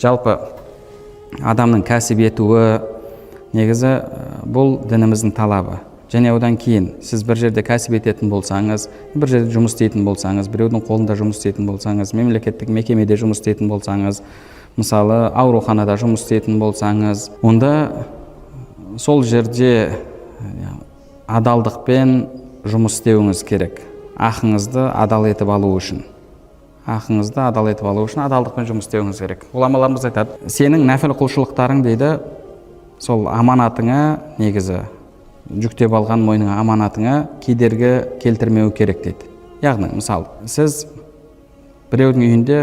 жалпы адамның кәсіп етуі негізі бұл дініміздің талабы. Және одан кейін сіз бір жерде кәсіп ететін болсаңыз, бір жерде жұмыс істейтін болсаңыз, біреудің қолында жұмыс істейтін болсаңыз, мемлекеттік мекемеде жұмыс істейтін болсаңыз, мысалы ауруханада жұмыс істейтін болсаңыз, онда сол жерде адалдықпен жұмыс істеуіңіз керек. Ақыңызды адал етіп алу үшін. Адалдықпен жұмыс істеуіңіз керек. Ғұламаларымыз айтады, сенің нәпіл құлшылықтарың дейді, сол аманатыңа негізі жүктеп алған мойныңа аманатыңа кедергі келтірмеу керек дейді. Яғни, мысалы, сіз біреудің үйінде,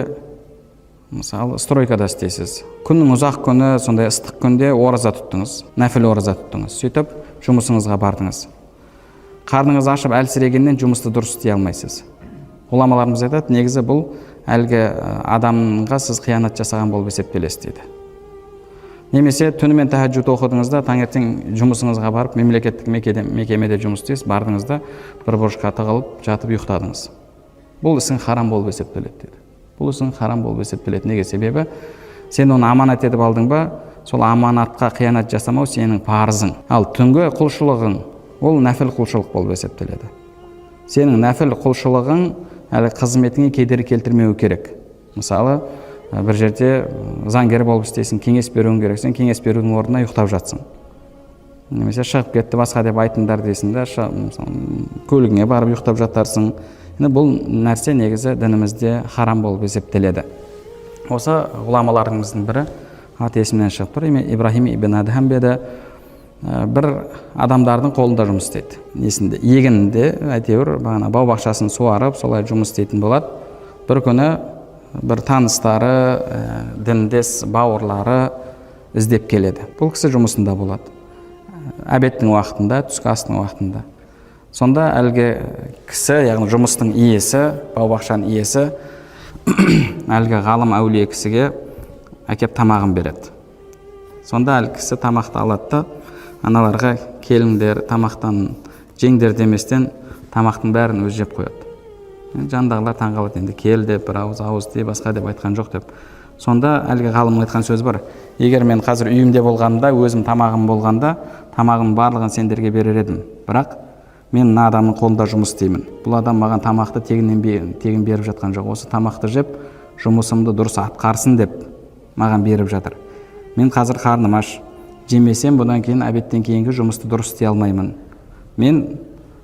мысалы, стройкада істейсіз. Күннің ұзақ күні, сондай ыстық күнде ораза тұттыңыз, нәпіл ораза тұттыңыз. Сөйтіп, жұмысыңызға бардыңыз. Қарныңыз ашып әлсірегеннен жұмысты дұрыс істей алмайсыз. Ғұламаларымыз айтады, негізі бұл әлгі адамға сіз қиянат жасаған болып есептелесіз дейді. Немесе түнімен тәһәджүд оқыдыңызда, таңертең жұмысыңызға барып, мемлекеттік мекемеде жұмыс істейсіз, бардыңызда бір бұрышқа тығылып, жатып ұйықтадыңыз. Бұл ісің харам болып есептеледі дейді. Неге? Себебі сен оны аманат етіп алдың ба, сол аманатқа қиянат жасамау сенің парызың. Ал түнгі құлшылығың, ол нәпіл құлшылық болып есептеледі. Сенің нәпіл құлшылығың әлі қызметіңе кедергі келтірмеу керек. Мысалы, бір жерде заңгер болып істейсің, кеңес беруің керек, сен кеңес берудің орнына ұйықтап жатсың. Немесе шығып кетті басқа деп айтыңдар дейсің да, көлігіңе барып ұйықтап жатарсың. Бұл нәрсе негізі дінімізде харам болып есептеледі. Осы ғұламаларымыздың бірі, аты есімнен шығып тұр, Ибрахим ибн Адхам беді, бір адамдардың қолында жұмыс істейді. Егінінде, әйтеуір, бау-бақшасын суарып, солай жұмыс істейтін болады. Бір күні бір таныстары, діндес бауырлары іздеп келеді. Бұл кісі жұмысында болады. Обедтің уақытында, түскі астың уақытында. Сонда әлгі кісі, яғни жұмыстың иесі, бау-бақшаның иесі, әлгі ғалым әулие кісіге әкеп тамағын береді. Сонда әлгі кісі тамақты алады да, аналарға келіңдер, тамақтан жеңдер деместен, тамақтың бәрін өзі жеп қояды. Жандағылар таңғалады, енді кел деп, бір ауыз деп, басқа деп айтқан жоқ деп. Сонда әлгі ғалымның айтқан сөзі бар. Егер мен қазір үйімде болғанда, өзім тамағым болғанда, тамағым барлығын сендерге берер едім. Бірақ мен мына адамның қолында жұмыс істеймін. Бұл адам маған тамақты тегін беріп жатқан жоқ. Осы тамақты жеп, жұмысымды дұрыс атқарсын деп маған беріп жатыр. Мен қазір қарным аш. Жемесем, бұдан кейін обедтен кейінгі жұмысты дұрыс істей алмаймын. Мен,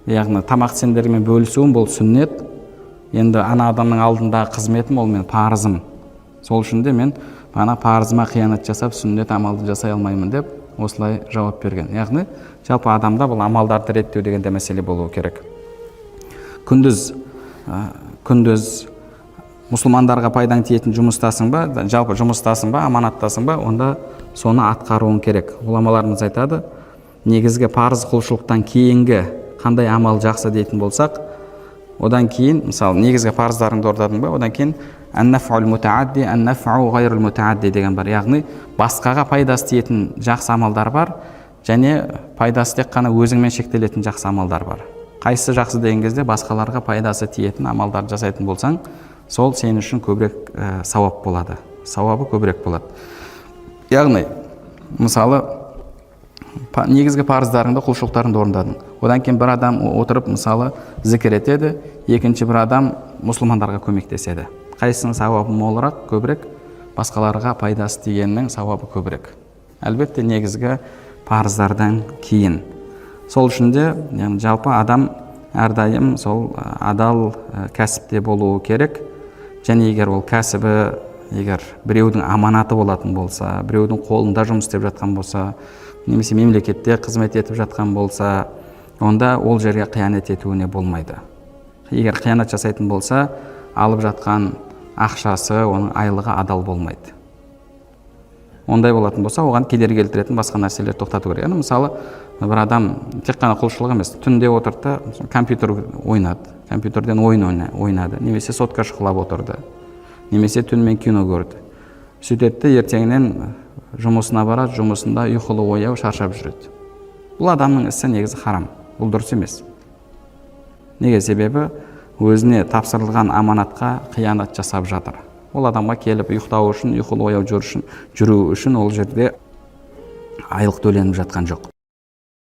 яғни тамақ сендермен бөлісуім бұл сүннет. Енді ана адамның алдындағы қызметім, ол мен парызым. Сол үшін де мен парызыма қиянат жасап, сүннет амалды жасай алмаймын деп осылай жауап берген. Яғни, жалпы адамда бұл амалдарды реттеу дегенде мәселе болуы керек. Күндіз мұсылмандарға пайдаң тиетін жұмыстасың ба, жалпы жұмыстасың ба, аманаттасың ба, онда соны атқаруың керек. Ғұламаларымыз айтады, негізгі парыз құлшылықтан кейінгі қандай амал жақсы дейтін болсақ, одан кейін, мысалы, негізгі парыздарыңды орындадың ба, одан кейін ән-нафъул мутаадди, ән-нафъу ғайрул мутаадди деген бар. Яғни, басқаға пайдасы тиетін жақсы амалдар бар, және пайдасы тек қана өзіңмен шектелетін жақсы амалдар бар. Қайсысы жақсы деген кезде басқаларға пайдасы тиетін амалдарды жасайтын болсаң, сол сен үшін көбірек сауап болады. Сауабы көбірек болады. Яғни, мысалы, негізгі парыздарыңды, құлшылықтарыңды орындадың. Одан кейін бір адам отырып, мысалы, зікір етеді, екінші бір адам мұсылмандарға көмектеседі. Қайсының сауабы молырақ, көбірек, басқаларға пайдасы тигеннің сауабы көбірек. Әлбетте негізгі парыздардан кейін. Сол үшін де, жалпы адам әрдайым сол адал кәсіпте болуы керек. Және егер ол кәсібі, егер біреудің аманаты болатын болса, біреудің қолында жұмыс істеп жатқан болса, немесе мемлекетте қызмет етіп жатқан болса, онда ол жерге қиянат етуіне болмайды. Егер қиянат жасайтын болса, алып жатқан ақшасы, оның айлығы адал болмайды. Ондай болатын болса, оған кедергі келтіретін басқа нәрселер тоқтату керек. Мысалы, бір адам тек қана құлшылық емес, түнде отырды, компьютер ойнады, компьютерден ойнады, немесе сотка шұқылап отырды, немесе түнімен кино көрді. Сөйтеді, ертеңінен жұмысына барады, жұмысында ұйқылы ояу, шаршап жүреді. Бұл адамның ісі негізі харам, бұл дұрыс емес. Неге? Себебі өзіне тапсырылған аманатқа қиянат жасап жатыр. ол адамға келіп ұйықтау үшін, ұйқылы ояу жүру үшін ол жерде айлық төленіп жатқан жоқ.